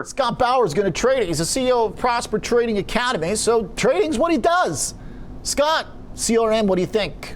Scott Bauer is going to trade it. He's the CEO of Prosper Trading Academy. So trading's what he does. Scott, CRM, what do you think?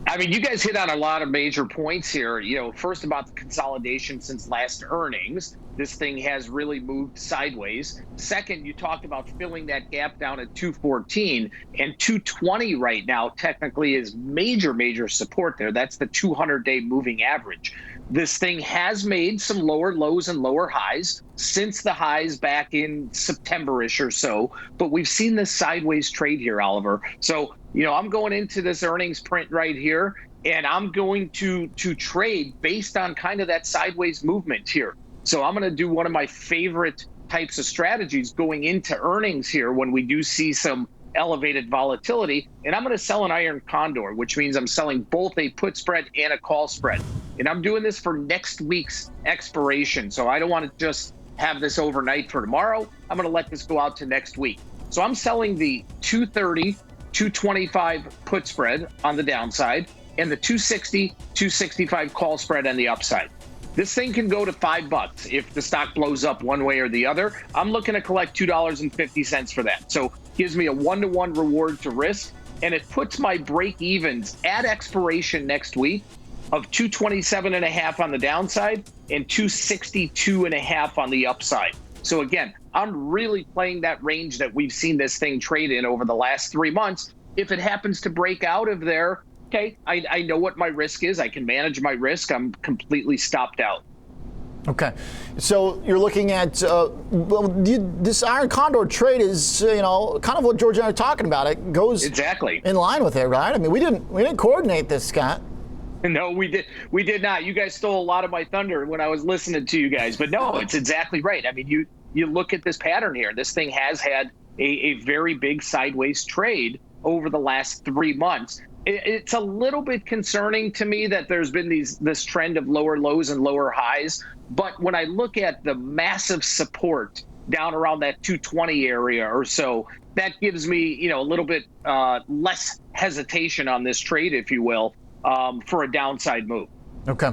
I mean, you guys hit on a lot of major points here. First about the consolidation since last earnings. This thing has really moved sideways. Second, you talked about filling that gap down at 214, and 220 right now technically is major support there. That's the 200-day moving average. This thing has made some lower lows and lower highs since the highs back in September-ish or so, but we've seen this sideways trade here, Oliver. So, I'm going into this earnings print right here, and I'm going to trade based on kind of that sideways movement here. So I'm going to do one of my favorite types of strategies going into earnings here when we do see some elevated volatility, and I'm going to sell an iron condor, which means I'm selling both a put spread and a call spread. And I'm doing this for next week's expiration. So I don't want to just have this overnight for tomorrow. I'm going to let this go out to next week. So I'm selling the 230, 225 put spread on the downside and the 260, 265 call spread on the upside. This thing can go to $5 if the stock blows up one way or the other. I'm looking to collect $2.50 for that. So gives me a 1-to-1 reward to risk, and it puts my break evens at expiration next week of 227.5 on the downside and 262.5 on the upside. So again, I'm really playing that range that we've seen this thing trade in over the last 3 months. If it happens to break out of there, okay, I know what my risk is. I can manage my risk. I'm completely stopped out. Okay, so you're looking at this iron condor trade is kind of what George and I are talking about. It goes exactly in line with it, right? I mean, we didn't coordinate this, Scott. No, we did not. You guys stole a lot of my thunder when I was listening to you guys. But no, it's exactly right. I mean, you look at this pattern here. This thing has had a very big sideways trade over the last 3 months. It's a little bit concerning to me that there's been this trend of lower lows and lower highs. But when I look at the massive support down around that 220 area or so, that gives me a little bit less hesitation on this trade, if you will, for a downside move. Okay.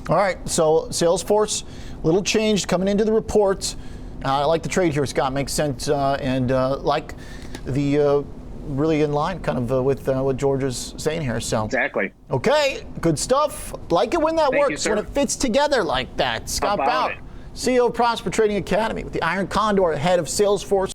All right. So Salesforce, little change coming into the report. I like the trade here, Scott. Makes sense, and like the really in line kind of with what George is saying here. So exactly. Okay, good stuff. Like it when that works, when it fits together like that. Scott Bauer, CEO of Prosper Trading Academy with the Iron Condor, head of Salesforce.